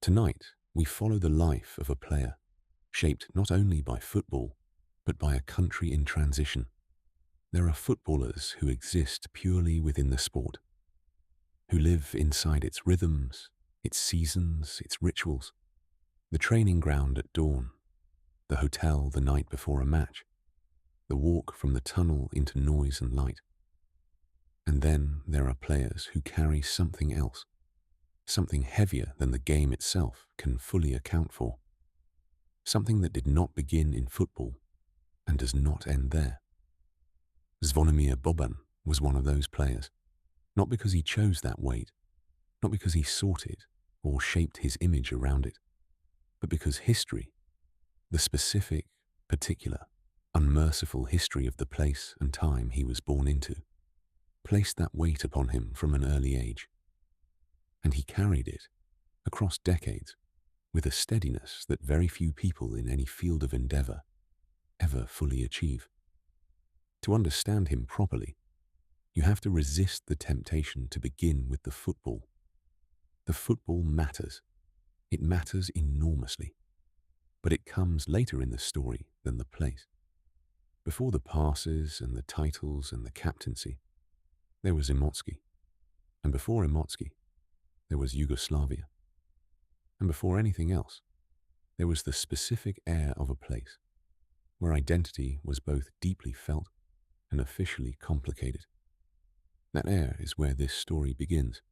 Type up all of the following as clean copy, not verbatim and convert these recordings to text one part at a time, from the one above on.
Tonight, we follow the life of a player, shaped not only by football, but by a country in transition. There are footballers who exist purely within the sport, who live inside its rhythms, its seasons, its rituals, the training ground at dawn, the hotel the night before a match, the walk from the tunnel into noise and light. And then there are players who carry something else, something heavier than the game itself can fully account for, something that did not begin in football and does not end there. Zvonimir Boban was one of those players, not because he chose that weight, not because he sought it or shaped his image around it, but because history, the specific, particular, unmerciful history of the place and time he was born into, placed that weight upon him from an early age. And he carried it, across decades, with a steadiness that very few people in any field of endeavor ever fully achieve. To understand him properly, you have to resist the temptation to begin with the football. The football matters. It matters enormously. But it comes later in the story than the place. Before the passes and the titles and the captaincy, there was Imotski. And before Imotski, there was Yugoslavia. And before anything else, there was the specific air of a place where identity was both deeply felt and officially complicated. That air is where this story begins.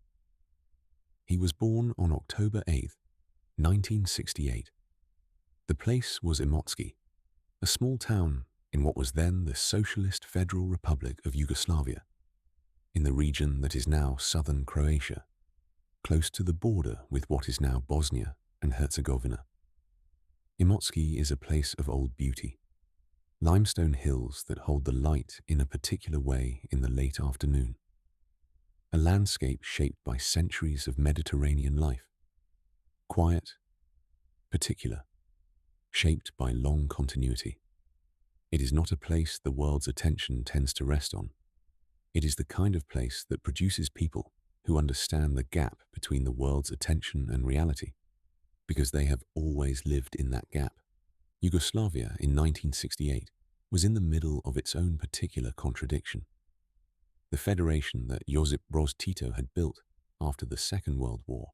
He was born on October 8th, 1968. The place was Imotski, a small town in what was then the Socialist Federal Republic of Yugoslavia, in the region that is now southern Croatia, close to the border with what is now Bosnia and Herzegovina. Imotski is a place of old beauty, limestone hills that hold the light in a particular way in the late afternoon, a landscape shaped by centuries of Mediterranean life, quiet, particular, shaped by long continuity. It is not a place the world's attention tends to rest on. It is the kind of place that produces people who understand the gap between the world's attention and reality, because they have always lived in that gap. Yugoslavia in 1968 was in the middle of its own particular contradiction. The federation that Josip Broz Tito had built after the Second World War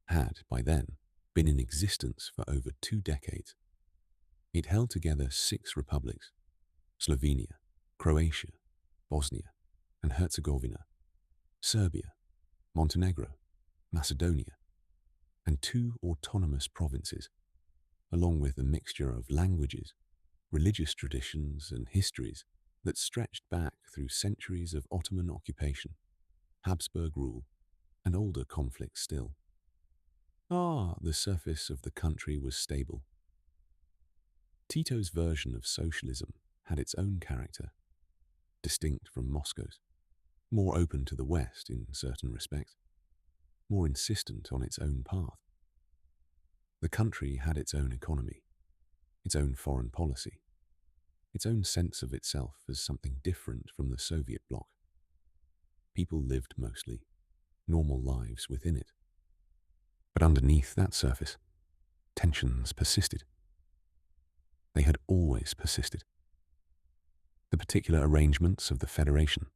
had, by then, been in existence for over 2 decades. It held together 6 republics: Slovenia, Croatia, Bosnia and Herzegovina, Serbia, Montenegro, Macedonia, and 2 autonomous provinces, along with a mixture of languages, religious traditions and histories that stretched back through centuries of Ottoman occupation, Habsburg rule, and older conflicts still. The surface of the country was stable. Tito's version of socialism had its own character, distinct from Moscow's, more open to the West in certain respects, more insistent on its own path. The country had its own economy, its own foreign policy, its own sense of itself as something different from the Soviet bloc. People lived mostly normal lives within it. But underneath that surface, tensions persisted. They had always persisted. The particular arrangements of the Federation,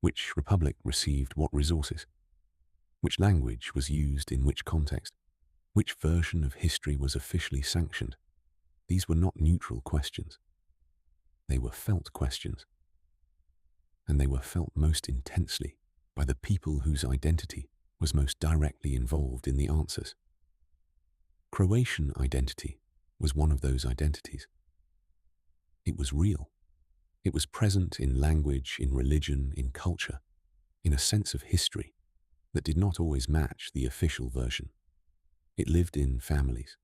which republic received what resources, which language was used in which context, which version of history was officially sanctioned, these were not neutral questions. They were felt questions. And they were felt most intensely by the people whose identity was most directly involved in the answers. Croatian identity was one of those identities. It was real. It was present in language, in religion, in culture, in a sense of history that did not always match the official version. It lived in families.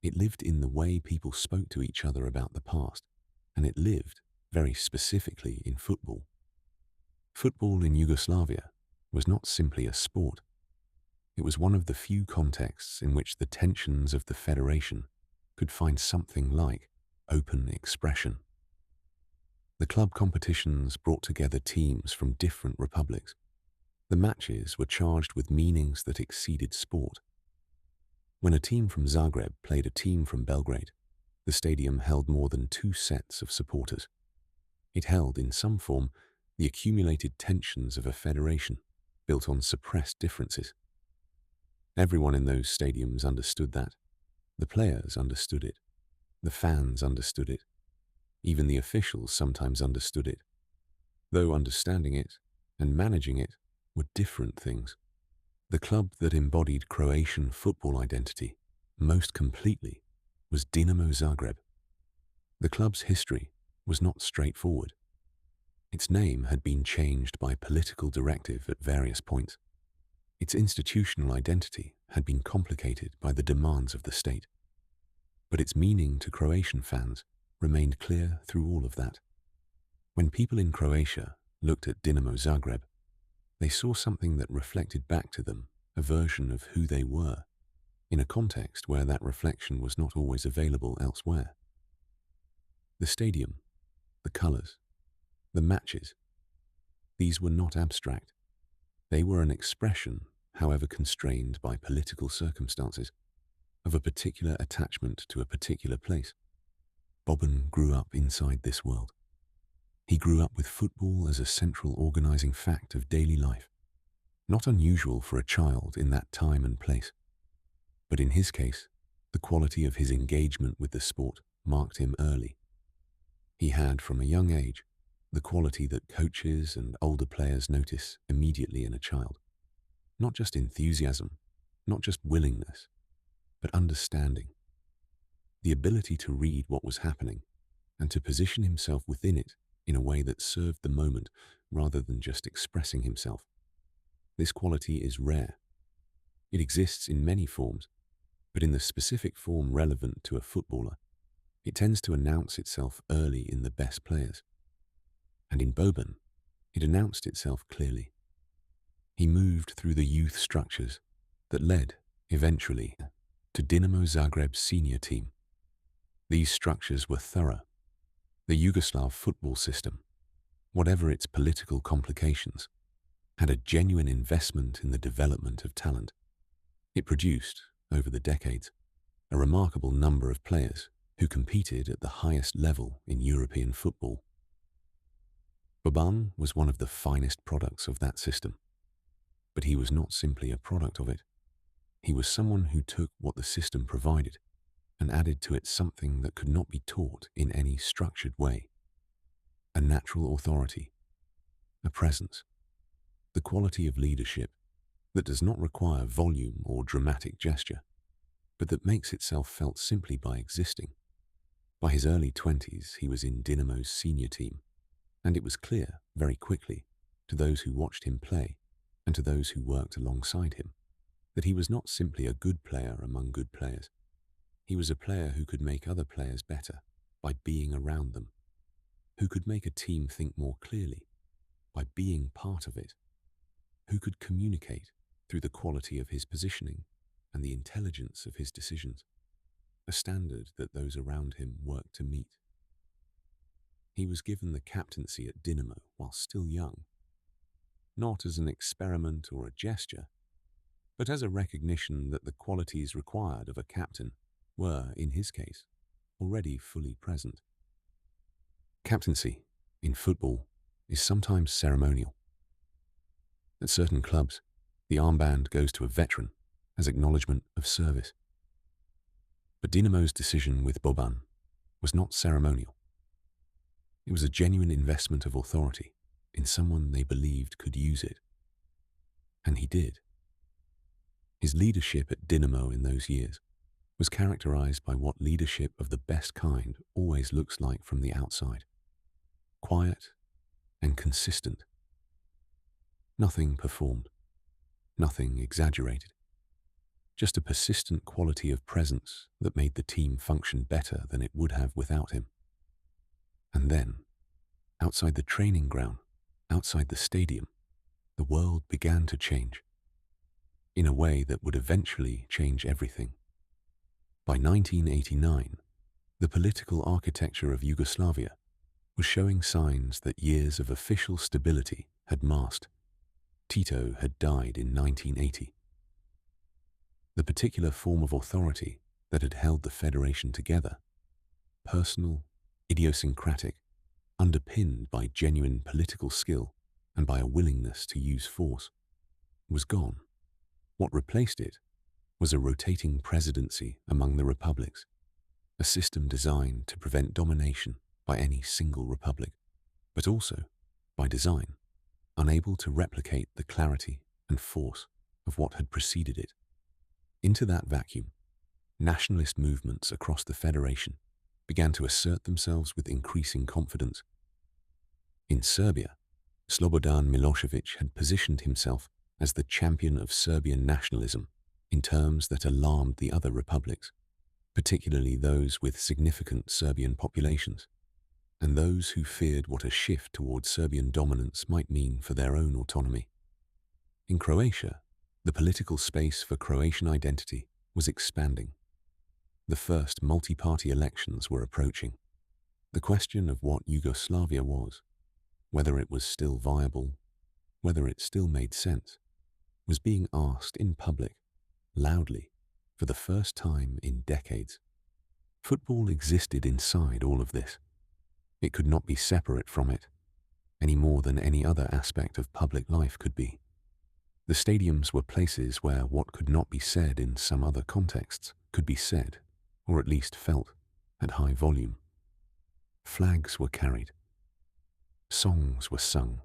It lived in the way people spoke to each other about the past, and it lived, very specifically, in football. Football in Yugoslavia was not simply a sport. It was one of the few contexts in which the tensions of the federation could find something like open expression. The club competitions brought together teams from different republics. The matches were charged with meanings that exceeded sport. When a team from Zagreb played a team from Belgrade, the stadium held more than two sets of supporters. It held, in some form, the accumulated tensions of a federation built on suppressed differences. Everyone in those stadiums understood that. The players understood it. The fans understood it. Even the officials sometimes understood it, though understanding it and managing it were different things. The club that embodied Croatian football identity most completely was Dinamo Zagreb. The club's history was not straightforward. Its name had been changed by political directive at various points. Its institutional identity had been complicated by the demands of the state. But its meaning to Croatian fans remained clear through all of that. When people in Croatia looked at Dinamo Zagreb, they saw something that reflected back to them a version of who they were, in a context where that reflection was not always available elsewhere. The stadium, the colours, the matches, these were not abstract. They were an expression, however constrained by political circumstances, of a particular attachment to a particular place. Boban grew up inside this world. He grew up with football as a central organising fact of daily life, not unusual for a child in that time and place. But in his case, the quality of his engagement with the sport marked him early. He had, from a young age, the quality that coaches and older players notice immediately in a child. Not just enthusiasm, not just willingness, but understanding. The ability to read what was happening and to position himself within it in a way that served the moment rather than just expressing himself. This quality is rare. It exists in many forms, but in the specific form relevant to a footballer, it tends to announce itself early in the best players. And in Boban, it announced itself clearly. He moved through the youth structures that led, eventually, to Dinamo Zagreb's senior team. These structures were thorough. The Yugoslav football system, whatever its political complications, had a genuine investment in the development of talent. It produced, over the decades, a remarkable number of players who competed at the highest level in European football. Boban was one of the finest products of that system. But he was not simply a product of it. He was someone who took what the system provided and added to it something that could not be taught in any structured way. A natural authority, a presence, the quality of leadership that does not require volume or dramatic gesture, but that makes itself felt simply by existing. By his early 20s, he was in Dinamo's senior team, and it was clear, very quickly, to those who watched him play and to those who worked alongside him, that he was not simply a good player among good players. He was a player who could make other players better by being around them, who could make a team think more clearly by being part of it, who could communicate through the quality of his positioning and the intelligence of his decisions, a standard that those around him worked to meet. He was given the captaincy at Dinamo while still young, not as an experiment or a gesture, but as a recognition that the qualities required of a captain were, in his case, already fully present. Captaincy, in football, is sometimes ceremonial. At certain clubs, the armband goes to a veteran as acknowledgement of service. But Dinamo's decision with Boban was not ceremonial. It was a genuine investment of authority in someone they believed could use it. And he did. His leadership at Dinamo in those years was characterized by what leadership of the best kind always looks like from the outside. Quiet and consistent. Nothing performed, nothing exaggerated. Just a persistent quality of presence that made the team function better than it would have without him. And then, outside the training ground, outside the stadium, the world began to change, in a way that would eventually change everything. By 1989, the political architecture of Yugoslavia was showing signs that years of official stability had masked. Tito had died in 1980. The particular form of authority that had held the federation together, personal, idiosyncratic, underpinned by genuine political skill and by a willingness to use force, was gone. What replaced it was a rotating presidency among the republics, a system designed to prevent domination by any single republic, but also, by design, unable to replicate the clarity and force of what had preceded it. Into that vacuum, nationalist movements across the federation began to assert themselves with increasing confidence. In Serbia, Slobodan Milosevic had positioned himself as the champion of Serbian nationalism in terms that alarmed the other republics, particularly those with significant Serbian populations, and those who feared what a shift towards Serbian dominance might mean for their own autonomy. In Croatia, the political space for Croatian identity was expanding. The first multi-party elections were approaching. The question of what Yugoslavia was, whether it was still viable, whether it still made sense, was being asked in public, loudly, for the first time in decades. Football existed inside all of this. It could not be separate from it, any more than any other aspect of public life could be. The stadiums were places where what could not be said in some other contexts could be said, or at least felt, at high volume. Flags were carried. Songs were sung.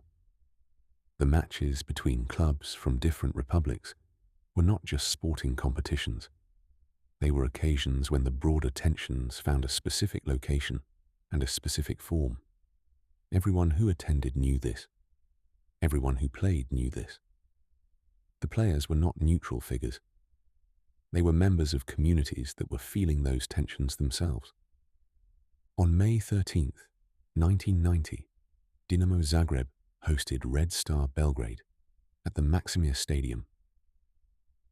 The matches between clubs from different republics were not just sporting competitions. They were occasions when the broader tensions found a specific location and a specific form. Everyone who attended knew this. Everyone who played knew this. The players were not neutral figures. They were members of communities that were feeling those tensions themselves. On May 13th, 1990, Dinamo Zagreb hosted Red Star Belgrade at the Maksimir Stadium.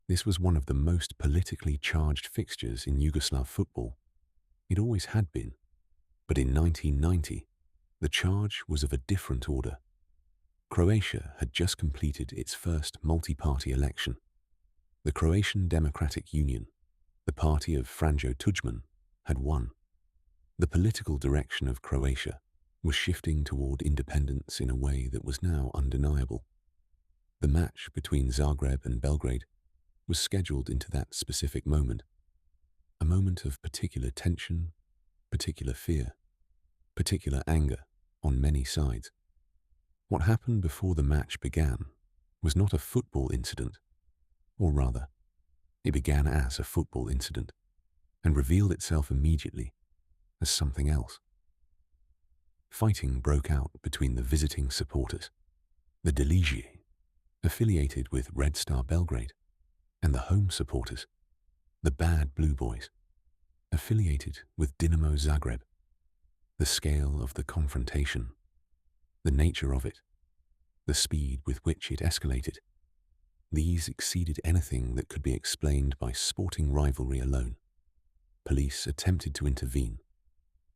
This was one of the most politically charged fixtures in Yugoslav football. It always had been, but in 1990, the charge was of a different order. Croatia had just completed its first multi-party election. The Croatian Democratic Union, the party of Franjo Tudjman, had won. The political direction of Croatia was shifting toward independence in a way that was now undeniable. The match between Zagreb and Belgrade was scheduled into that specific moment, a moment of particular tension, particular fear, particular anger on many sides. What happened before the match began was not a football incident, or rather, it began as a football incident and revealed itself immediately as something else. Fighting broke out between the visiting supporters, the Delizije, affiliated with Red Star Belgrade, and the home supporters, the Bad Blue Boys, affiliated with Dinamo Zagreb. The scale of the confrontation, the nature of it, the speed with which it escalated, these exceeded anything that could be explained by sporting rivalry alone. Police attempted to intervene.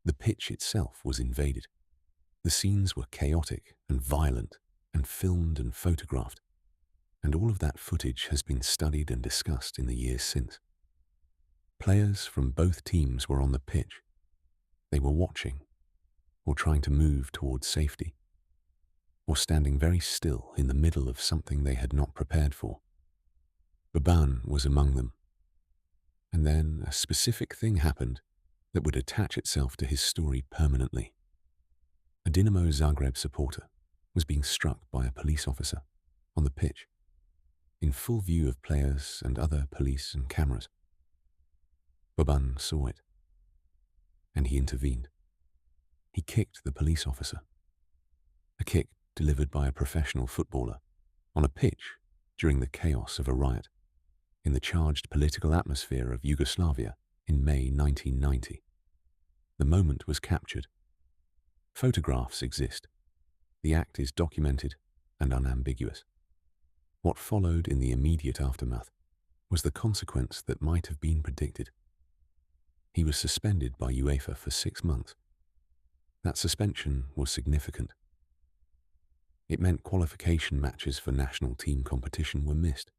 The pitch itself was invaded. The scenes were chaotic and violent and filmed and photographed, and all of that footage has been studied and discussed in the years since. Players from both teams were on the pitch. They were watching, or trying to move towards safety, or standing very still in the middle of something they had not prepared for. Boban was among them. And then a specific thing happened that would attach itself to his story permanently. A Dinamo Zagreb supporter was being struck by a police officer on the pitch, in full view of players and other police and cameras. Boban saw it, and he intervened. He kicked the police officer. A kick delivered by a professional footballer on a pitch during the chaos of a riot in the charged political atmosphere of Yugoslavia in May 1990. The moment was captured. Photographs exist. The act is documented and unambiguous. What followed in the immediate aftermath was the consequence that might have been predicted. He was suspended by UEFA for 6 months. That suspension was significant. It meant qualification matches for national team competition were missed.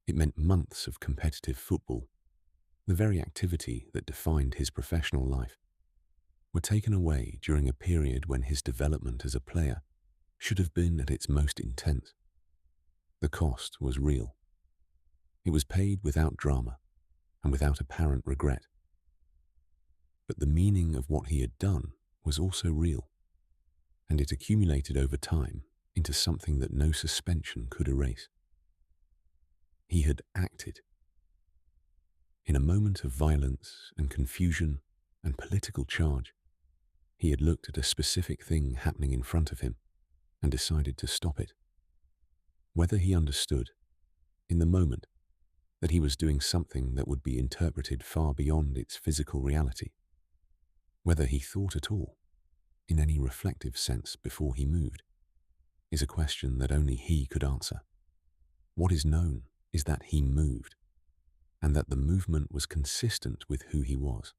It meant months of competitive football, the very activity that defined his professional life, were taken away during a period when his development as a player should have been at its most intense. The cost was real. It was paid without drama and without apparent regret. But the meaning of what he had done was also real, and it accumulated over time into something that no suspension could erase. He had acted. In a moment of violence and confusion and political charge, he had looked at a specific thing happening in front of him and decided to stop it. Whether he understood, in the moment, that he was doing something that would be interpreted far beyond its physical reality, whether he thought at all, in any reflective sense before he moved, is a question that only he could answer. What is known is that he moved, and that the movement was consistent with who he was.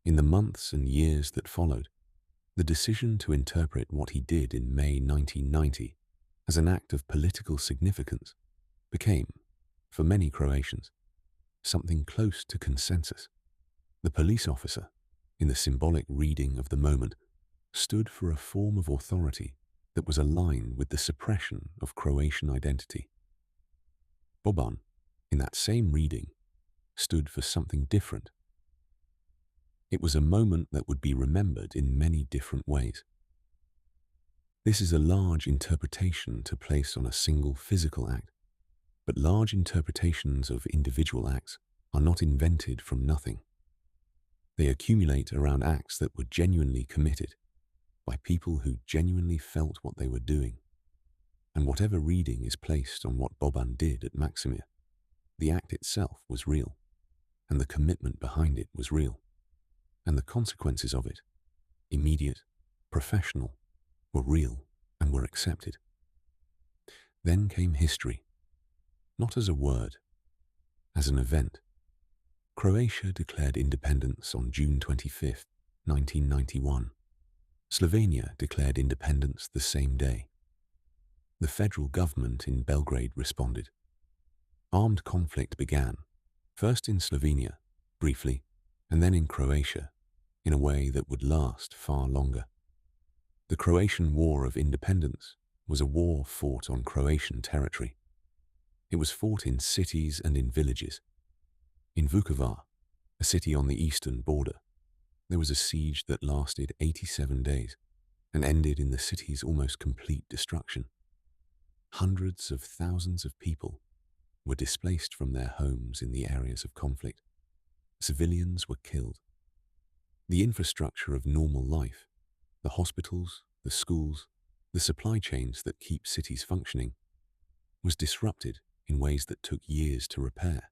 In the months and years that followed, the decision to interpret what he did in May 1990 as an act of political significance became, for many Croatians, something close to consensus. The police officer, in the symbolic reading of the moment, stood for a form of authority that was aligned with the suppression of Croatian identity. Boban, in that same reading, stood for something different. It was a moment that would be remembered in many different ways. This is a large interpretation to place on a single physical act, but large interpretations of individual acts are not invented from nothing. They accumulate around acts that were genuinely committed by people who genuinely felt what they were doing. And whatever reading is placed on what Boban did at Maksimir, the act itself was real, and the commitment behind it was real, and the consequences of it, immediate, professional, were real and were accepted. Then came history, not as a word, as an event. Croatia declared independence on June 25, 1991. Slovenia declared independence the same day. The federal government in Belgrade responded. Armed conflict began, first in Slovenia, briefly, and then in Croatia, in a way that would last far longer. The Croatian War of Independence was a war fought on Croatian territory. It was fought in cities and in villages. In Vukovar, a city on the eastern border, there was a siege that lasted 87 days and ended in the city's almost complete destruction. Hundreds of thousands of people were displaced from their homes in the areas of conflict. Civilians were killed. The infrastructure of normal life, the hospitals, the schools, the supply chains that keep cities functioning, was disrupted in ways that took years to repair.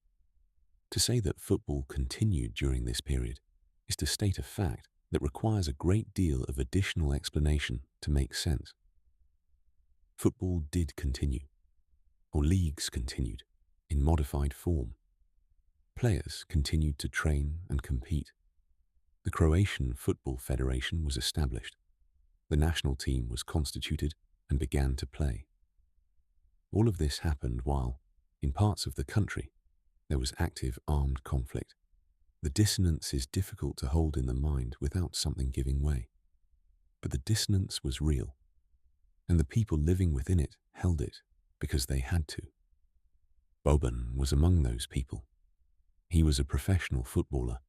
To say that football continued during this period is to state a fact that requires a great deal of additional explanation to make sense. Football did continue, or leagues continued, in modified form. Players continued to train and compete. The Croatian Football Federation was established. The national team was constituted and began to play. All of this happened while, in parts of the country, there was active armed conflict. The dissonance is difficult to hold in the mind without something giving way. But the dissonance was real, and the people living within it held it because they had to. Boban was among those people. He was a professional footballer,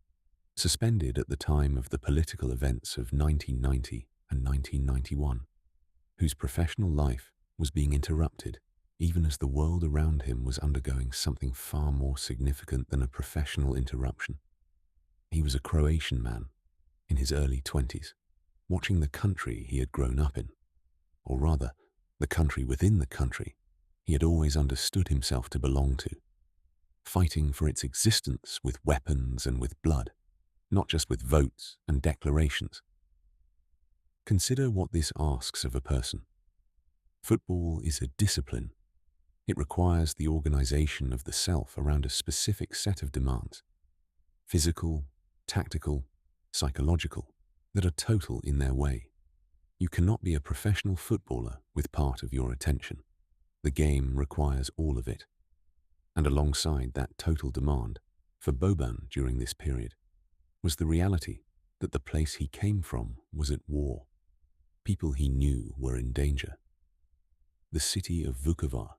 suspended at the time of the political events of 1990 and 1991, whose professional life was being interrupted even as the world around him was undergoing something far more significant than a professional interruption. He was a Croatian man in his early 20s, watching the country he had grown up in, or rather, the country within the country he had always understood himself to belong to, fighting for its existence with weapons and with blood, not just with votes and declarations. Consider what this asks of a person. Football is a discipline. It requires the organization of the self around a specific set of demands, physical, tactical, psychological, that are total in their way. You cannot be a professional footballer with part of your attention. The game requires all of it. And alongside that total demand for Boban during this period was the reality that the place he came from was at war. People he knew were in danger. The city of Vukovar,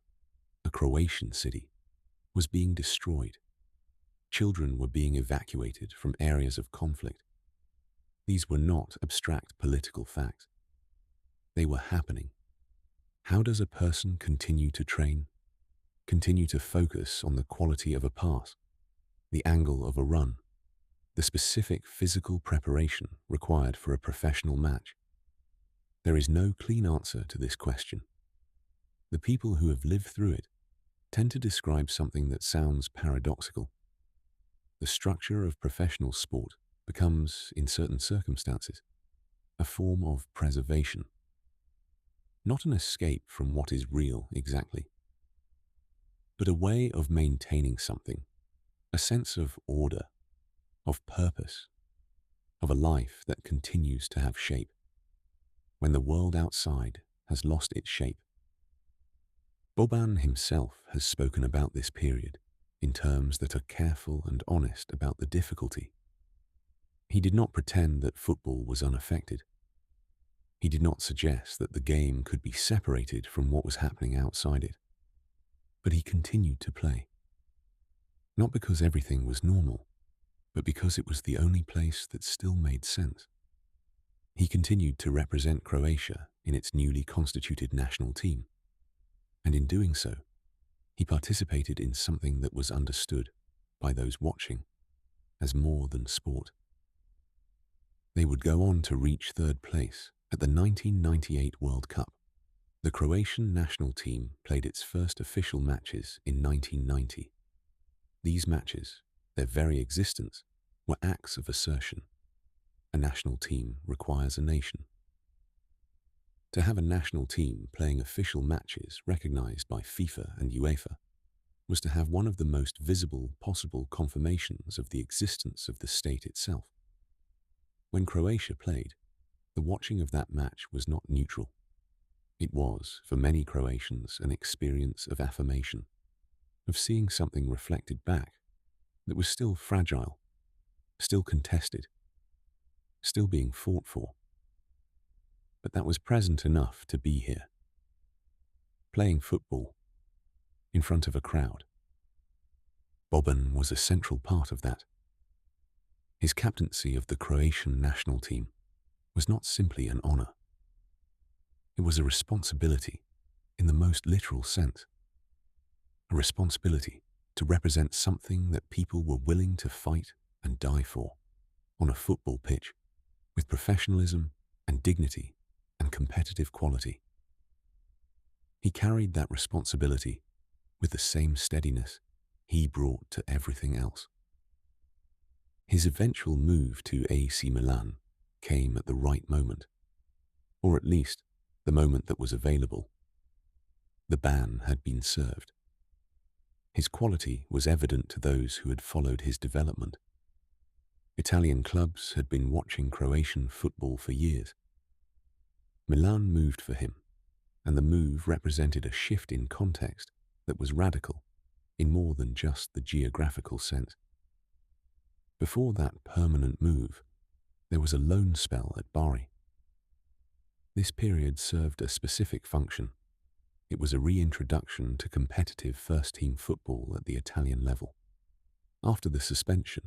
a Croatian city, was being destroyed. Children were being evacuated from areas of conflict. These were not abstract political facts. They were happening. How does a person continue to train? Continue to focus on the quality of a pass, the angle of a run, the specific physical preparation required for a professional match? There is no clean answer to this question. The people who have lived through it tend to describe something that sounds paradoxical. The structure of professional sport becomes, in certain circumstances, a form of preservation. Not an escape from what is real exactly, but a way of maintaining something, a sense of order, of purpose, of a life that continues to have shape when the world outside has lost its shape. Boban himself has spoken about this period in terms that are careful and honest about the difficulty. He did not pretend that football was unaffected. He did not suggest that the game could be separated from what was happening outside it. But he continued to play. Not because everything was normal, but because it was the only place that still made sense. He continued to represent Croatia in its newly constituted national team. And in doing so, he participated in something that was understood by those watching as more than sport. They would go on to reach third place at the 1998 World Cup. The Croatian national team played its first official matches in 1990. These matches, their very existence, were acts of assertion. A national team requires a nation. To have a national team playing official matches recognized by FIFA and UEFA was to have one of the most visible possible confirmations of the existence of the state itself. When Croatia played, the watching of that match was not neutral. It was, for many Croatians, an experience of affirmation, of seeing something reflected back that was still fragile, still contested, still being fought for, but that was present enough to be here. Playing football in front of a crowd. Boban was a central part of that. His captaincy of the Croatian national team was not simply an honor. It was a responsibility in the most literal sense. A responsibility to represent something that people were willing to fight and die for on a football pitch with professionalism and dignity and competitive quality. He carried that responsibility with the same steadiness he brought to everything else. His eventual move to AC Milan came at the right moment, or at least the moment that was available. The ban had been served. His quality was evident to those who had followed his development. Italian clubs had been watching Croatian football for years. Milan moved for him, and the move represented a shift in context that was radical in more than just the geographical sense. Before that permanent move, there was a loan spell at Bari. This period served a specific function. It was a reintroduction to competitive first-team football at the Italian level. After the suspension,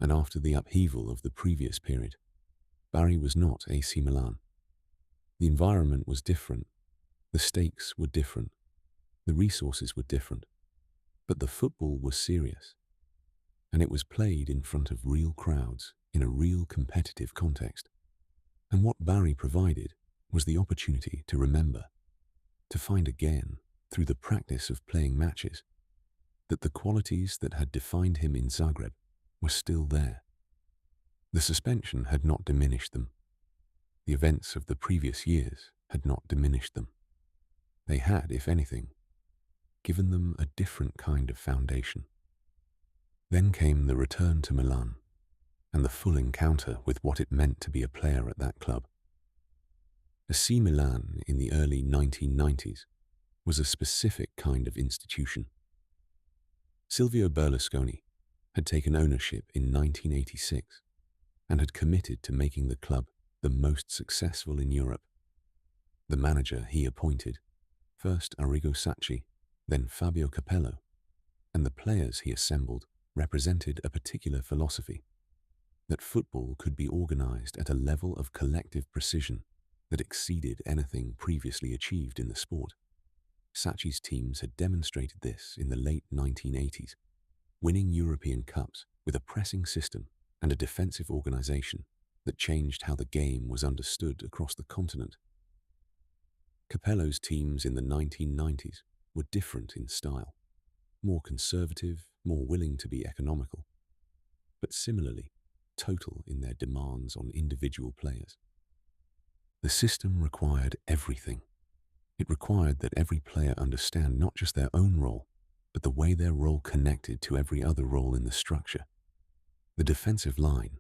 and after the upheaval of the previous period, Bari was not AC Milan. The environment was different, the stakes were different, the resources were different, but the football was serious, and it was played in front of real crowds in a real competitive context. And what Bari provided was the opportunity to remember, to find again, through the practice of playing matches, that the qualities that had defined him in Zagreb were still there. The suspension had not diminished them. The events of the previous years had not diminished them. They had, if anything, given them a different kind of foundation. Then came the return to Milan and the full encounter with what it meant to be a player at that club. AC Milan in the early 1990s was a specific kind of institution. Silvio Berlusconi had taken ownership in 1986 and had committed to making the club the most successful in Europe. The manager he appointed, first Arrigo Sacchi, then Fabio Capello, and the players he assembled represented a particular philosophy: that football could be organized at a level of collective precision that exceeded anything previously achieved in the sport. Sacchi's teams had demonstrated this in the late 1980s, winning European Cups with a pressing system and a defensive organization that changed how the game was understood across the continent. Capello's teams in the 1990s were different in style, more conservative, more willing to be economical, but similarly total in their demands on individual players. The system required everything. It required that every player understand not just their own role, but the way their role connected to every other role in the structure. The defensive line,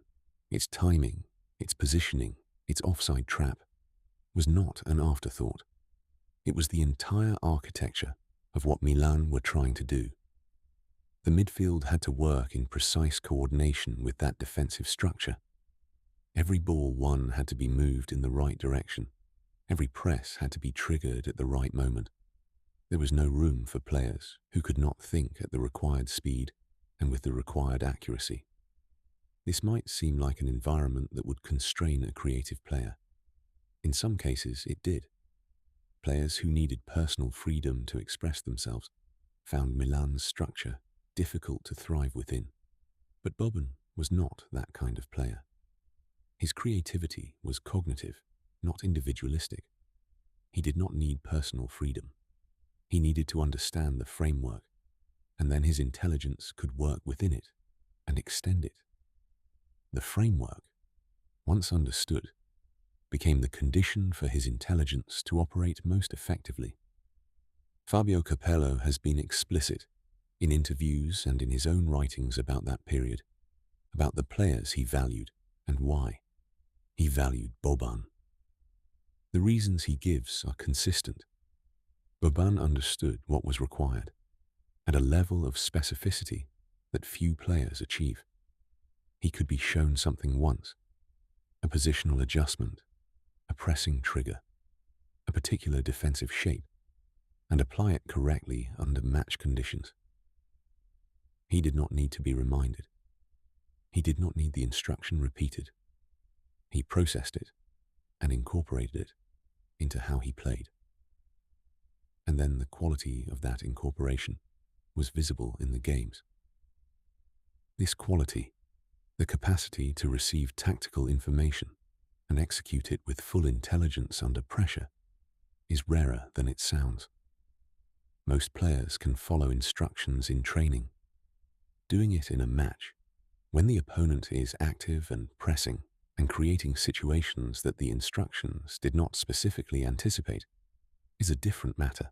its timing, its positioning, its offside trap, was not an afterthought. It was the entire architecture of what Milan were trying to do. The midfield had to work in precise coordination with that defensive structure. Every ball won had to be moved in the right direction. Every press had to be triggered at the right moment. There was no room for players who could not think at the required speed and with the required accuracy. This might seem like an environment that would constrain a creative player. In some cases, it did. Players who needed personal freedom to express themselves found Milan's structure difficult to thrive within. But Boban was not that kind of player. His creativity was cognitive, not individualistic. He did not need personal freedom. He needed to understand the framework, and then his intelligence could work within it and extend it. The framework, once understood, became the condition for his intelligence to operate most effectively. Fabio Capello has been explicit in interviews and in his own writings about that period, about the players he valued and why. He valued Boban. The reasons he gives are consistent. Boban understood what was required at a level of specificity that few players achieve. He could be shown something once, a positional adjustment, a pressing trigger, a particular defensive shape, and apply it correctly under match conditions. He did not need to be reminded. He did not need the instruction repeated. He processed it and incorporated it into how he played. And then the quality of that incorporation was visible in the games. This quality, the capacity to receive tactical information and execute it with full intelligence under pressure, is rarer than it sounds. Most players can follow instructions in training. Doing it in a match, when the opponent is active and pressing and creating situations that the instructions did not specifically anticipate, is a different matter.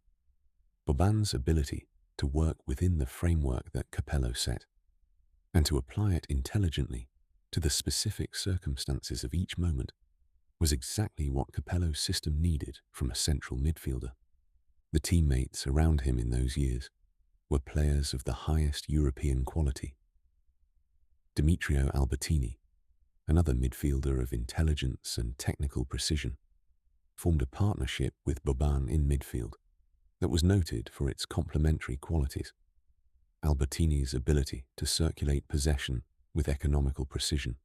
Boban's ability to work within the framework that Capello set, and to apply it intelligently to the specific circumstances of each moment, was exactly what Capello's system needed from a central midfielder. The teammates around him in those years were players of the highest European quality. Demetrio Albertini, another midfielder of intelligence and technical precision, formed a partnership with Boban in midfield that was noted for its complementary qualities. Albertini's ability to circulate possession with economical precision,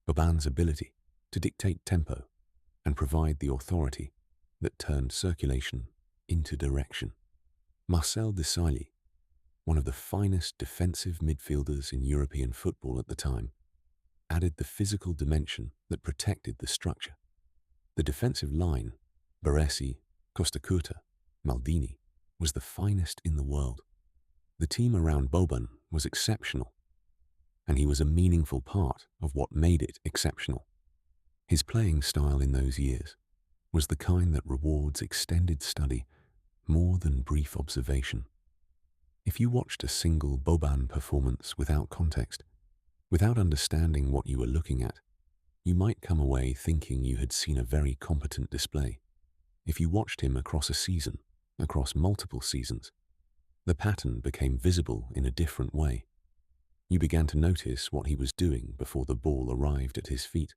Boban's ability to dictate tempo and provide the authority that turned circulation into direction. Marcel Desailly, one of the finest defensive midfielders in European football at the time, added the physical dimension that protected the structure. The defensive line, Baresi, Costacurta, Maldini, was the finest in the world. The team around Boban was exceptional, and he was a meaningful part of what made it exceptional. His playing style in those years was the kind that rewards extended study more than brief observation. If you watched a single Boban performance without context, without understanding what you were looking at, you might come away thinking you had seen a very competent display. If you watched him across a season, across multiple seasons, The pattern became visible in a different way. You began to notice what he was doing before the ball arrived at his feet.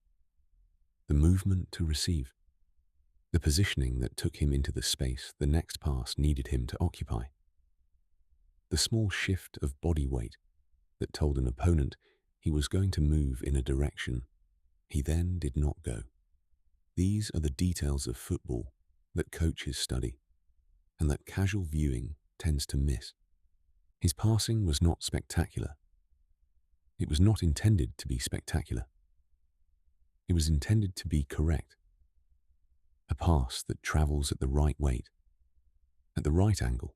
The movement to receive. The positioning that took him into the space the next pass needed him to occupy. The small shift of body weight that told an opponent he was going to move in a direction he then did not go. These are the details of football that coaches study and that casual viewing tends to miss. His passing was not spectacular. It was not intended to be spectacular. It was intended to be correct. A pass that travels at the right weight, at the right angle,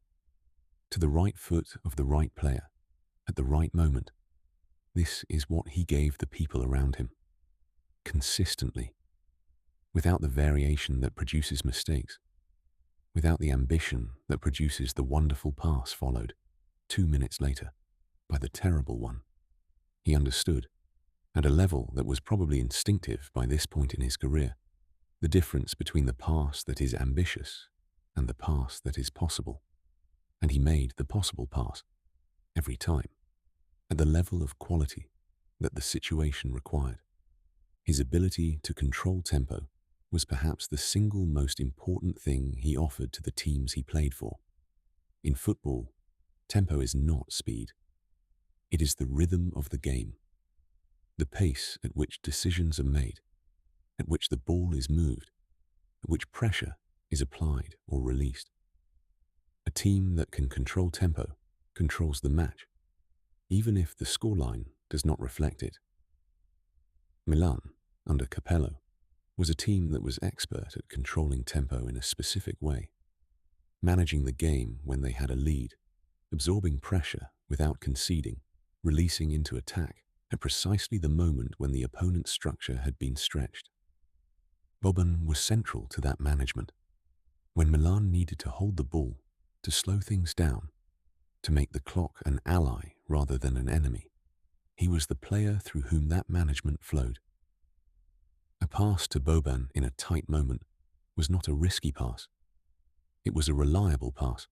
to the right foot of the right player, at the right moment. This is what he gave the people around him. Consistently, without the variation that produces mistakes, without the ambition that produces the wonderful pass followed 2 minutes later by the terrible one. He understood, at a level that was probably instinctive by this point in his career, the difference between the pass that is ambitious and the pass that is possible. And he made the possible pass, every time, at the level of quality that the situation required. His ability to control tempo was perhaps the single most important thing he offered to the teams he played for. In football, tempo is not speed. It is the rhythm of the game, the pace at which decisions are made, at which the ball is moved, at which pressure is applied or released. A team that can control tempo controls the match, even if the scoreline does not reflect it. Milan, under Capello, was a team that was expert at controlling tempo in a specific way, managing the game when they had a lead, absorbing pressure without conceding, releasing into attack at precisely the moment when the opponent's structure had been stretched. Boban was central to that management. When Milan needed to hold the ball, to slow things down, to make the clock an ally rather than an enemy, he was the player through whom that management flowed. A pass to Boban in a tight moment was not a risky pass. It was a reliable pass.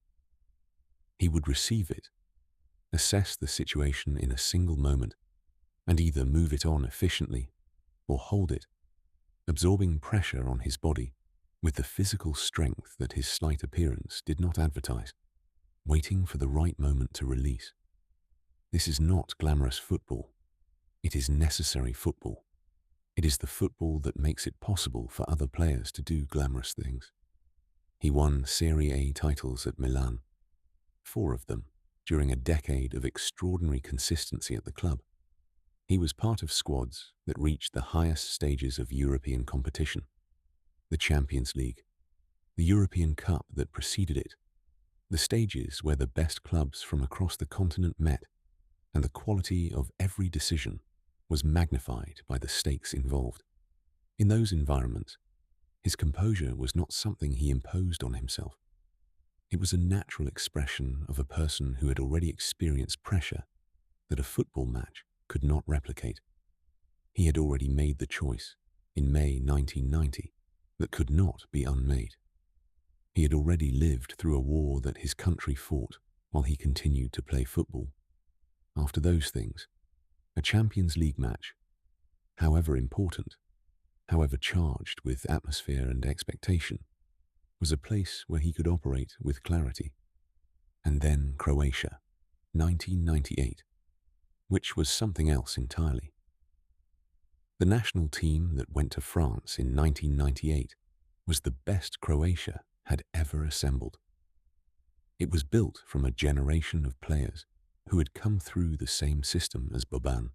He would receive it, assess the situation in a single moment, and either move it on efficiently or hold it, absorbing pressure on his body with the physical strength that his slight appearance did not advertise, waiting for the right moment to release. This is not glamorous football. It is necessary football. It is the football that makes it possible for other players to do glamorous things. He won Serie A titles at Milan, 4 of them during a decade of extraordinary consistency at the club. He was part of squads that reached the highest stages of European competition: the Champions League, the European Cup that preceded it, the stages where the best clubs from across the continent met, and the quality of every decision was magnified by the stakes involved. In those environments, his composure was not something he imposed on himself. It was a natural expression of a person who had already experienced pressure that a football match could not replicate. He had already made the choice, in May 1990, that could not be unmade. He had already lived through a war that his country fought while he continued to play football. After those things, a Champions League match, however important, however charged with atmosphere and expectation, was a place where he could operate with clarity. And then Croatia, 1998, which was something else entirely. The national team that went to France in 1998 was the best Croatia had ever assembled. It was built from a generation of players who had come through the same system as Boban,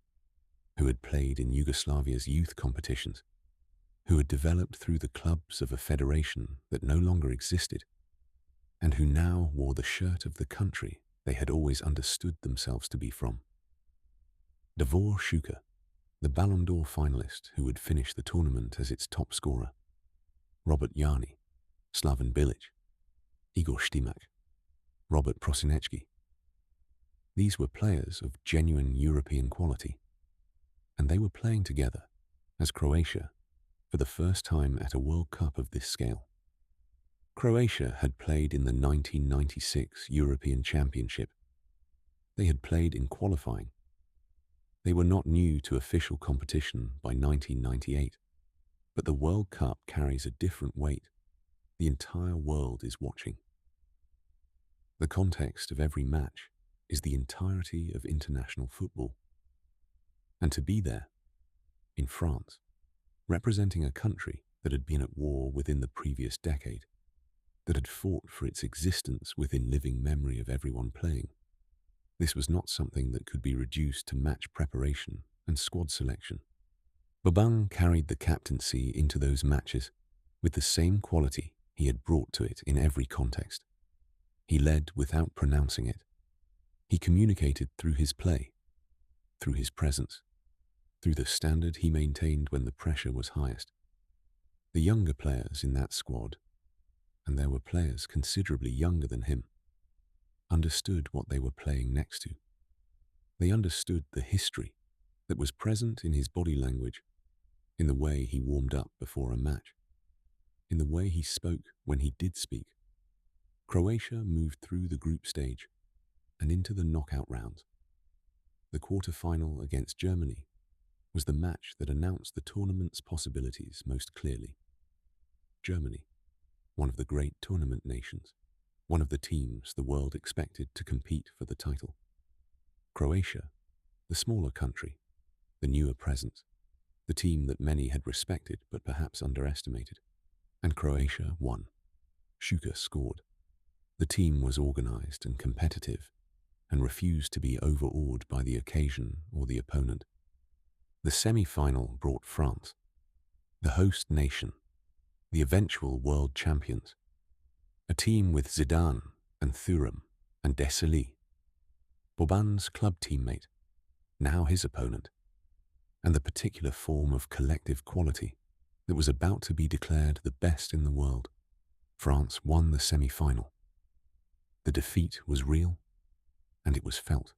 who had played in Yugoslavia's youth competitions, who had developed through the clubs of a federation that no longer existed, and who now wore the shirt of the country they had always understood themselves to be from. Davor Šuker, the Ballon d'Or finalist who would finish the tournament as its top scorer, Robert Jani, Slaven Bilic, Igor Stimac, Robert Prosinecki. These were players of genuine European quality, and they were playing together as Croatia for the first time at a World Cup of this scale. Croatia had played in the 1996 European Championship. They had played in qualifying. They were not new to official competition by 1998, but the World Cup carries a different weight. The entire world is watching. The context of every match is the entirety of international football. And to be there, in France, representing a country that had been at war within the previous decade, that had fought for its existence within living memory of everyone playing, this was not something that could be reduced to match preparation and squad selection. Boban carried the captaincy into those matches with the same quality he had brought to it in every context. He led without pronouncing it. He communicated through his play, through his presence, through the standard he maintained when the pressure was highest. The younger players in that squad, and there were players considerably younger than him, understood what they were playing next to. They understood the history that was present in his body language, in the way he warmed up before a match, in the way he spoke when he did speak. Croatia moved through the group stage and into the knockout rounds. The quarter-final against Germany was the match that announced the tournament's possibilities most clearly. Germany, one of the great tournament nations, one of the teams the world expected to compete for the title. Croatia, the smaller country, the newer presence, the team that many had respected but perhaps underestimated. And Croatia won. Šuker scored. The team was organized and competitive and refused to be overawed by the occasion or the opponent. The semi-final brought France, the host nation, the eventual world champions, a team with Zidane and Thuram and Desailly, Boban's club teammate, now his opponent, and the particular form of collective quality that was about to be declared the best in the world. France won the semi-final. The defeat was real, and it was felt.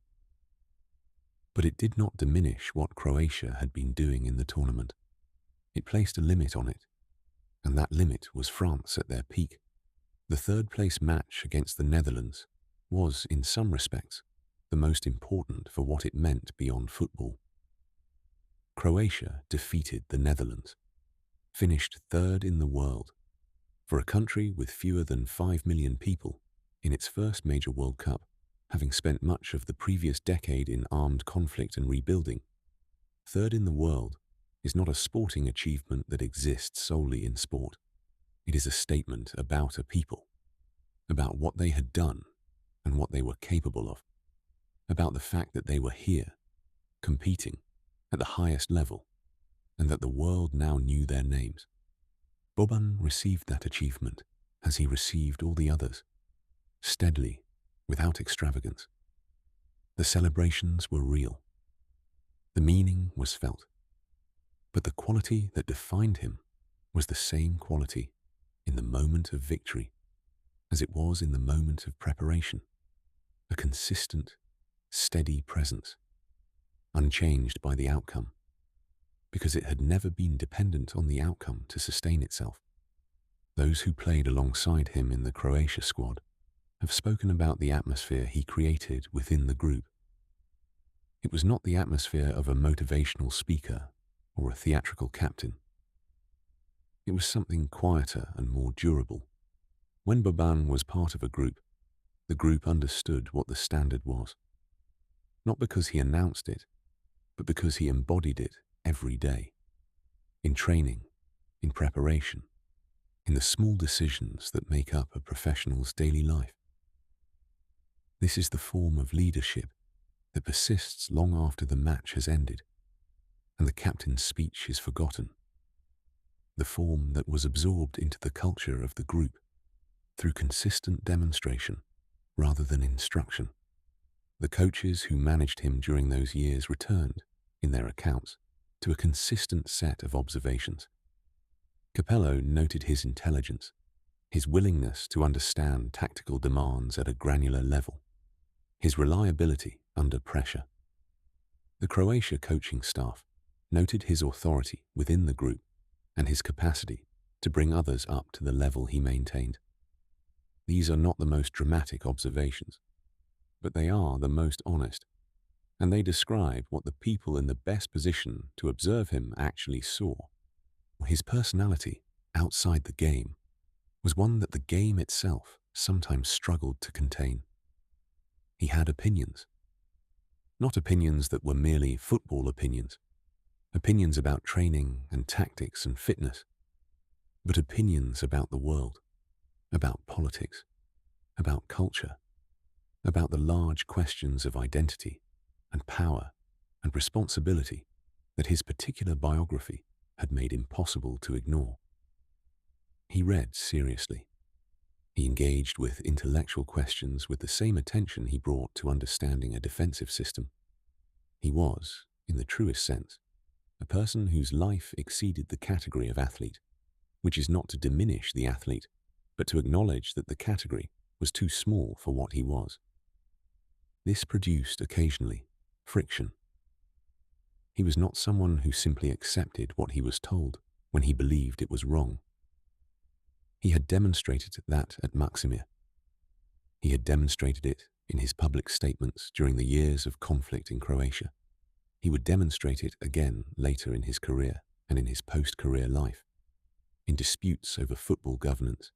But it did not diminish what Croatia had been doing in the tournament. It placed a limit on it, and that limit was France at their peak. The third-place match against the Netherlands was, in some respects, the most important for what it meant beyond football. Croatia defeated the Netherlands, finished third in the world. For a country with fewer than 5 million people, in its first major World Cup, having spent much of the previous decade in armed conflict and rebuilding, third in the world is not a sporting achievement that exists solely in sport. It is a statement about a people, about what they had done and what they were capable of, about the fact that they were here, competing at the highest level, and that the world now knew their names. Boban received that achievement as he received all the others, steadily, without extravagance. The celebrations were real. The meaning was felt. But the quality that defined him was the same quality in the moment of victory as it was in the moment of preparation. A consistent, steady presence, unchanged by the outcome, because it had never been dependent on the outcome to sustain itself. Those who played alongside him in the Croatia squad have spoken about the atmosphere he created within the group. It was not the atmosphere of a motivational speaker or a theatrical captain. It was something quieter and more durable. When Boban was part of a group, the group understood what the standard was, not because he announced it, but because he embodied it every day, in training, in preparation, in the small decisions that make up a professional's daily life. This is the form of leadership that persists long after the match has ended and the captain's speech is forgotten, the form that was absorbed into the culture of the group through consistent demonstration rather than instruction. The coaches who managed him during those years returned, in their accounts, to a consistent set of observations. Capello noted his intelligence, his willingness to understand tactical demands at a granular level, his reliability under pressure. The Croatia coaching staff noted his authority within the group and his capacity to bring others up to the level he maintained. These are not the most dramatic observations, but they are the most honest, and they describe what the people in the best position to observe him actually saw. His personality, outside the game, was one that the game itself sometimes struggled to contain. He had opinions. Not opinions that were merely football opinions, opinions about training and tactics and fitness, but opinions about the world, about politics, about culture, about the large questions of identity and power and responsibility that his particular biography had made impossible to ignore. He read seriously. He engaged with intellectual questions with the same attention he brought to understanding a defensive system. He was, in the truest sense, a person whose life exceeded the category of athlete, which is not to diminish the athlete, but to acknowledge that the category was too small for what he was. This produced, occasionally, friction. He was not someone who simply accepted what he was told when he believed it was wrong. He had demonstrated that at Maksimir. He had demonstrated it in his public statements during the years of conflict in Croatia. He would demonstrate it again later in his career and in his post-career life, in disputes over football governance,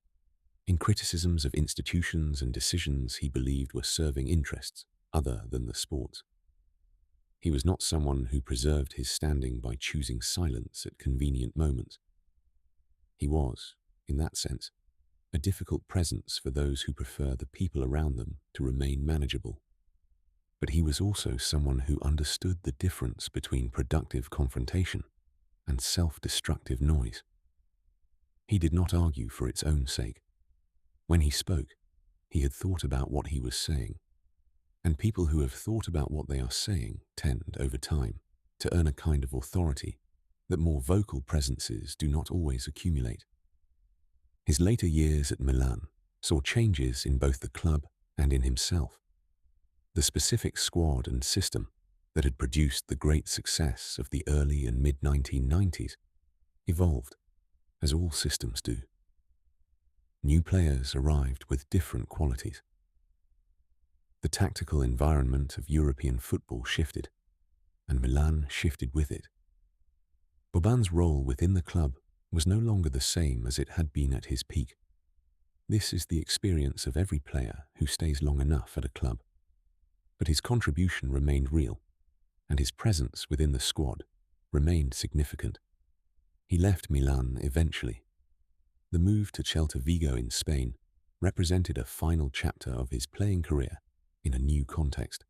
in criticisms of institutions and decisions he believed were serving interests other than the sports. He was not someone who preserved his standing by choosing silence at convenient moments. He was, in that sense, a difficult presence for those who prefer the people around them to remain manageable. But he was also someone who understood the difference between productive confrontation and self-destructive noise. He did not argue for its own sake. When he spoke, he had thought about what he was saying, and people who have thought about what they are saying tend, over time, to earn a kind of authority that more vocal presences do not always accumulate. His later years at Milan saw changes in both the club and in himself. The specific squad and system that had produced the great success of the early and mid-1990s evolved, as all systems do. New players arrived with different qualities. The tactical environment of European football shifted, and Milan shifted with it. Boban's role within the club was no longer the same as it had been at his peak. This is the experience of every player who stays long enough at a club. But his contribution remained real, and his presence within the squad remained significant. He left Milan eventually. The move to Celta Vigo in Spain represented a final chapter of his playing career in a new context.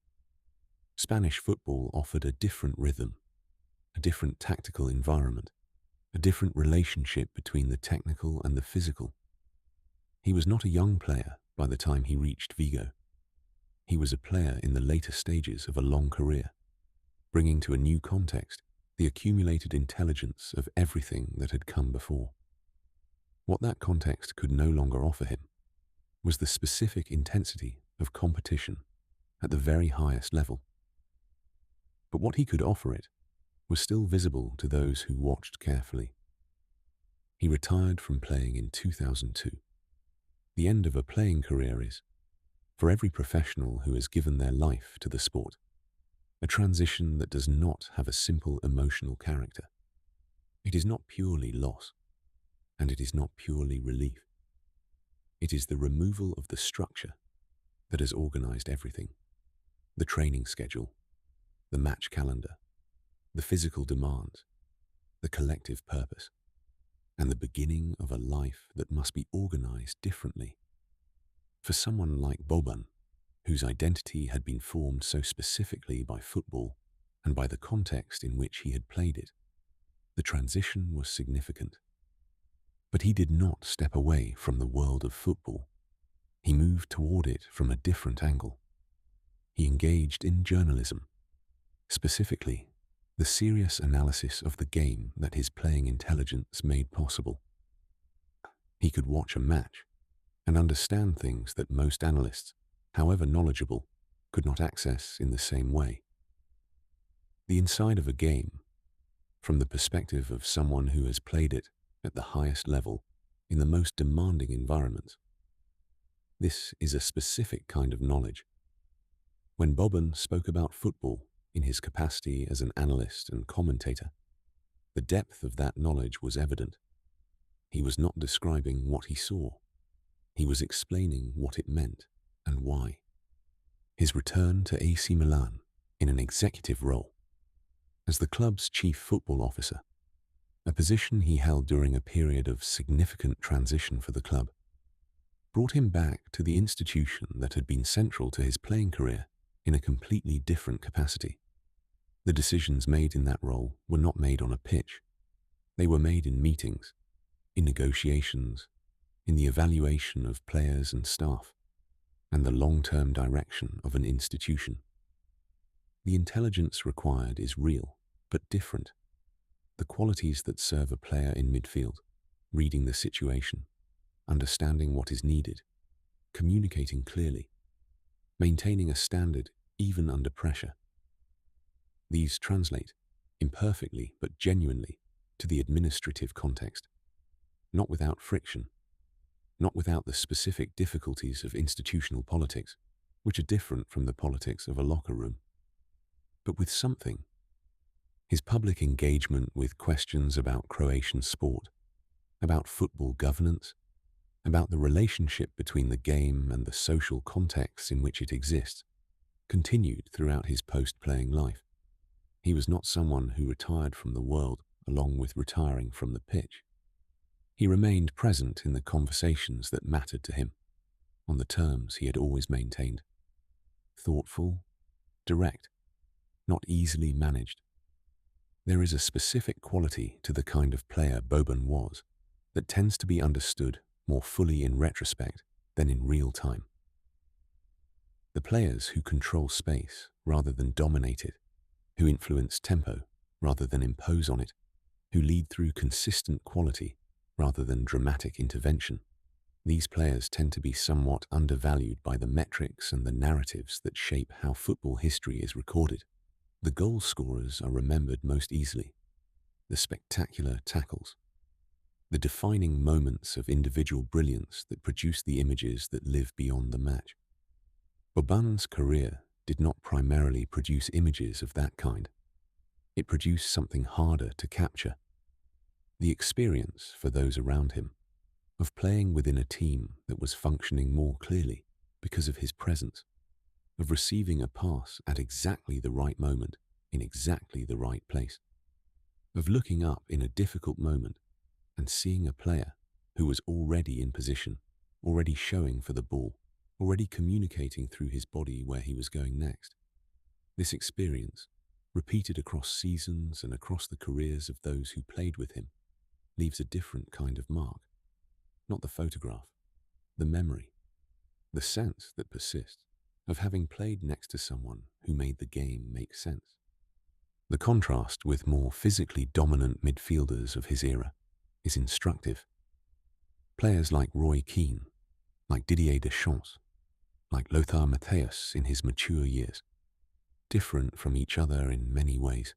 Spanish football offered a different rhythm, a different tactical environment, a different relationship between the technical and the physical. He was not a young player by the time he reached Vigo. He was a player in the later stages of a long career, bringing to a new context the accumulated intelligence of everything that had come before. What that context could no longer offer him was the specific intensity of competition at the very highest level. But what he could offer it was still visible to those who watched carefully. He retired from playing in 2002. The end of a playing career is, for every professional who has given their life to the sport, a transition that does not have a simple emotional character. It is not purely loss, and it is not purely relief. It is the removal of the structure that has organized everything: the training schedule, the match calendar, the physical demands, the collective purpose, and the beginning of a life that must be organized differently. For someone like Boban, whose identity had been formed so specifically by football and by the context in which he had played it, the transition was significant. But he did not step away from the world of football. He moved toward it from a different angle. He engaged in journalism, specifically the serious analysis of the game that his playing intelligence made possible. He could watch a match and understand things that most analysts, however knowledgeable, could not access in the same way. The inside of a game, from the perspective of someone who has played it at the highest level in the most demanding environments. This is a specific kind of knowledge. When Boban spoke about football in his capacity as an analyst and commentator, the depth of that knowledge was evident. He was not describing what he saw. He was explaining what it meant and why. His return to AC Milan in an executive role as the club's chief football officer, a position he held during a period of significant transition for the club, brought him back to the institution that had been central to his playing career in a completely different capacity. The decisions made in that role were not made on a pitch. They were made in meetings, in negotiations, in the evaluation of players and staff, and the long-term direction of an institution. The intelligence required is real, but different. The qualities that serve a player in midfield, reading the situation, understanding what is needed, communicating clearly, maintaining a standard even under pressure. These translate, imperfectly but genuinely, to the administrative context, not without friction, not without the specific difficulties of institutional politics, which are different from the politics of a locker room, but with something. His public engagement with questions about Croatian sport, about football governance, about the relationship between the game and the social context in which it exists, continued throughout his post-playing life. He was not someone who retired from the world along with retiring from the pitch. He remained present in the conversations that mattered to him, on the terms he had always maintained. Thoughtful, direct, not easily managed. There is a specific quality to the kind of player Boban was that tends to be understood more fully in retrospect than in real time. The players who control space rather than dominate it, who influence tempo rather than impose on it, who lead through consistent quality rather than dramatic intervention, these players tend to be somewhat undervalued by the metrics and the narratives that shape how football history is recorded. The goal scorers are remembered most easily, the spectacular tackles, the defining moments of individual brilliance that produce the images that live beyond the match. Boban's career did not primarily produce images of that kind. It produced something harder to capture. The experience for those around him of playing within a team that was functioning more clearly because of his presence, of receiving a pass at exactly the right moment in exactly the right place, of looking up in a difficult moment and seeing a player who was already in position, already showing for the ball, already communicating through his body where he was going next. This experience, repeated across seasons and across the careers of those who played with him, leaves a different kind of mark. Not the photograph, the memory, the sense that persists of having played next to someone who made the game make sense. The contrast with more physically dominant midfielders of his era is instructive. Players like Roy Keane, like Didier Deschamps, like Lothar Matthäus in his mature years, different from each other in many ways,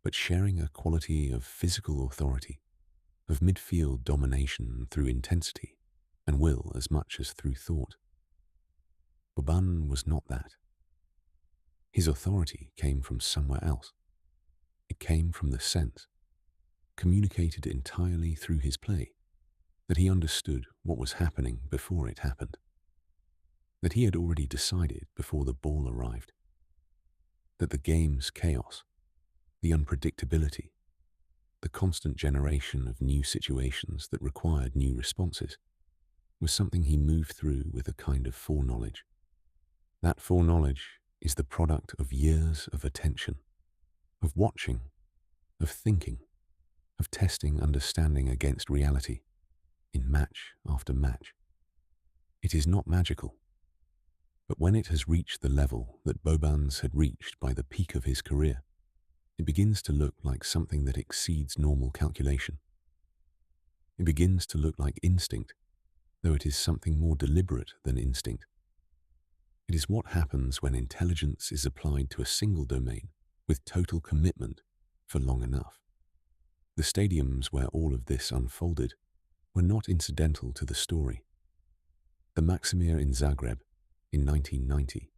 but sharing a quality of physical authority, of midfield domination through intensity and will as much as through thought. Boban was not that. His authority came from somewhere else. It came from the sense, communicated entirely through his play, that he understood what was happening before it happened, that he had already decided before the ball arrived, that the game's chaos, the unpredictability, the constant generation of new situations that required new responses, was something he moved through with a kind of foreknowledge. That foreknowledge is the product of years of attention, of watching, of thinking, of testing understanding against reality, in match after match. It is not magical, but when it has reached the level that Boban's had reached by the peak of his career, it begins to look like something that exceeds normal calculation. It begins to look like instinct, though it is something more deliberate than instinct. It is what happens when intelligence is applied to a single domain with total commitment for long enough. The stadiums where all of this unfolded were not incidental to the story. The Maximir in Zagreb in 1990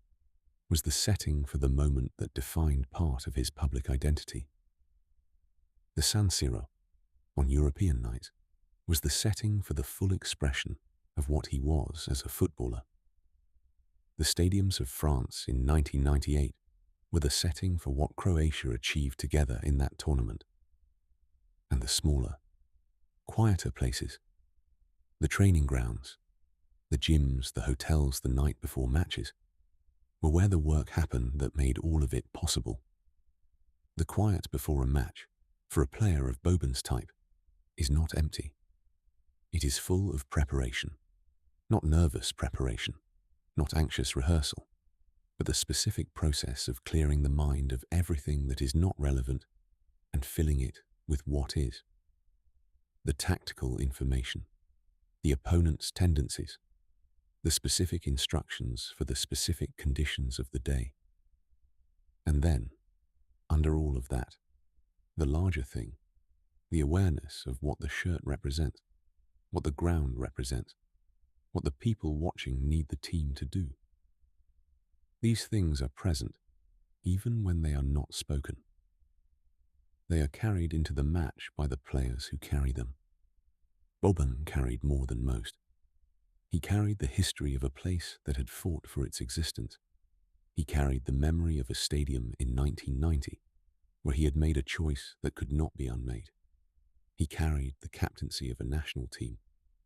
was the setting for the moment that defined part of his public identity. The San Siro, on European night, was the setting for the full expression of what he was as a footballer. The stadiums of France in 1998 were the setting for what Croatia achieved together in that tournament. And the smaller, quieter places, the training grounds, the gyms, the hotels the night before matches, were where the work happened that made all of it possible. The quiet before a match, for a player of Boban's type, is not empty. It is full of preparation, not nervous preparation, not anxious rehearsal, but the specific process of clearing the mind of everything that is not relevant and filling it with what is. The tactical information, the opponent's tendencies, the specific instructions for the specific conditions of the day. And then, under all of that, the larger thing, the awareness of what the shirt represents, what the ground represents, what the people watching need the team to do. These things are present even when they are not spoken. They are carried into the match by the players who carry them. Boban carried more than most. He carried the history of a place that had fought for its existence. He carried the memory of a stadium in 1990 where he had made a choice that could not be unmade. He carried the captaincy of a national team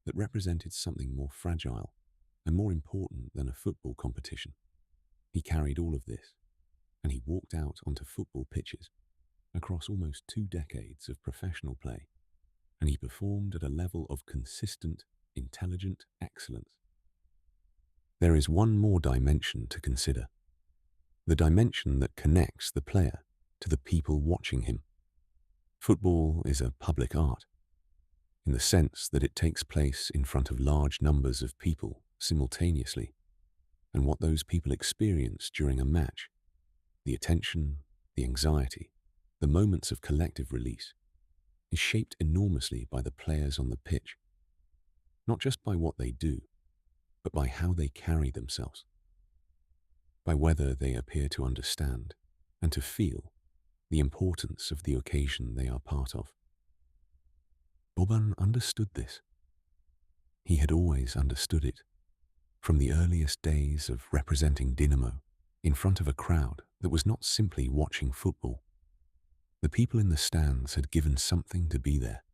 that represented something more fragile and more important than a football competition. He carried all of this, and he walked out onto football pitches across almost 2 decades of professional play, and he performed at a level of consistent, intelligent excellence. There is one more dimension to consider, the dimension that connects the player to the people watching him. Football is a public art, in the sense that it takes place in front of large numbers of people simultaneously, and what those people experience during a match, the attention, the anxiety, the moments of collective release, is shaped enormously by the players on the pitch, not just by what they do, but by how they carry themselves, by whether they appear to understand and to feel the importance of the occasion they are part of. Boban understood this. He had always understood it, from the earliest days of representing Dinamo in front of a crowd that was not simply watching football. The people in the stands had given something to be there.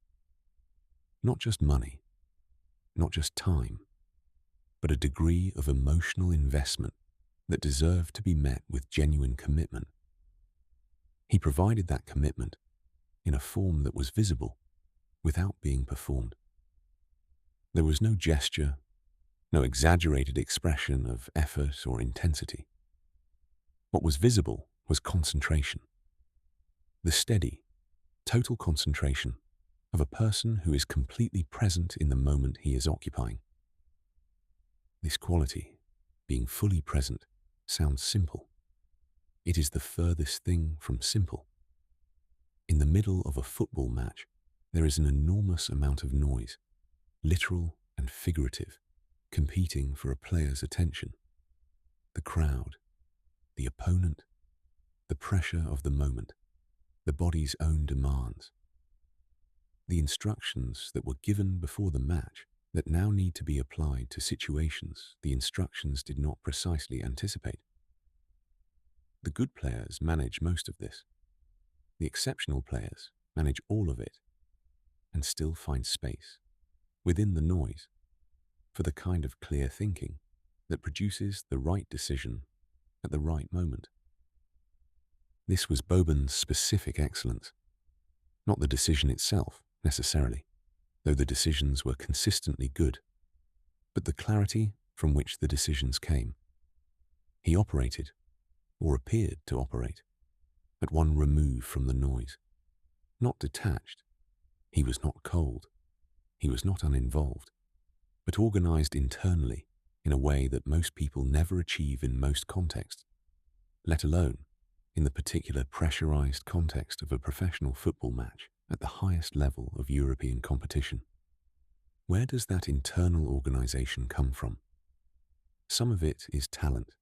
Not just money, not just time, but a degree of emotional investment that deserved to be met with genuine commitment. He provided that commitment in a form that was visible without being performed. There was no gesture, no exaggerated expression of effort or intensity. What was visible was concentration. The steady, total concentration of a person who is completely present in the moment he is occupying. This quality, being fully present, sounds simple. It is the furthest thing from simple. In the middle of a football match, there is an enormous amount of noise, literal and figurative, competing for a player's attention. The crowd, the opponent, the pressure of the moment, the body's own demands. The instructions that were given before the match that now need to be applied to situations the instructions did not precisely anticipate. The good players manage most of this. The exceptional players manage all of it and still find space, within the noise, for the kind of clear thinking that produces the right decision at the right moment. This was Boban's specific excellence, not the decision itself, necessarily, though the decisions were consistently good, but the clarity from which the decisions came. He operated, or appeared to operate, at one remove from the noise. Not detached. He was not cold. He was not uninvolved, but organized internally in a way that most people never achieve in most contexts, let alone in the particular pressurized context of a professional football match at the highest level of European competition. Where does that internal organization come from? Some of it is talent,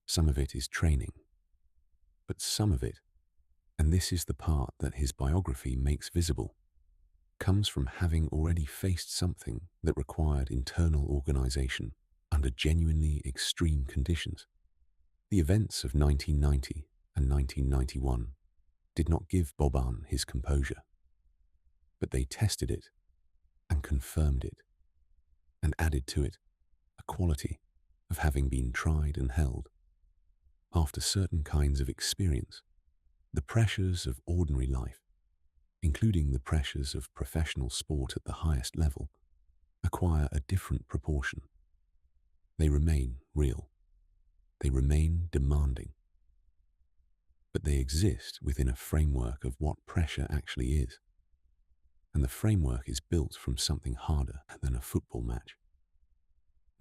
some of it is training, but some of it, and this is the part that his biography makes visible, comes from having already faced something that required internal organization under genuinely extreme conditions. The events of 1990 and 1991 did not give Boban his composure, but they tested it and confirmed it and added to it a quality of having been tried and held. After certain kinds of experience, the pressures of ordinary life, including the pressures of professional sport at the highest level, acquire a different proportion. They remain real. They remain demanding. But they exist within a framework of what pressure actually is. And the framework is built from something harder than a football match.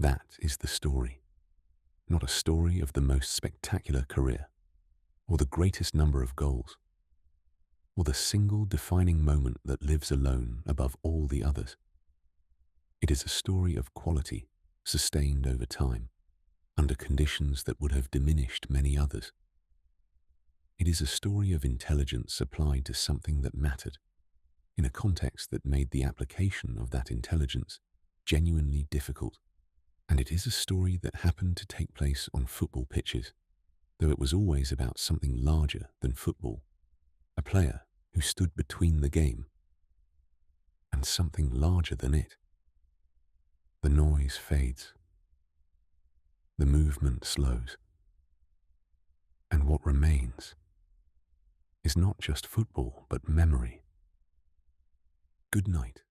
That is the story. Not a story of the most spectacular career, or the greatest number of goals, or the single defining moment that lives alone above all the others. It is a story of quality sustained over time, under conditions that would have diminished many others. It is a story of intelligence applied to something that mattered, in a context that made the application of that intelligence genuinely difficult. And it is a story that happened to take place on football pitches, though it was always about something larger than football, a player who stood between the game and something larger than it. The noise fades. The movement slows. And what remains is not just football, but memory. Good night.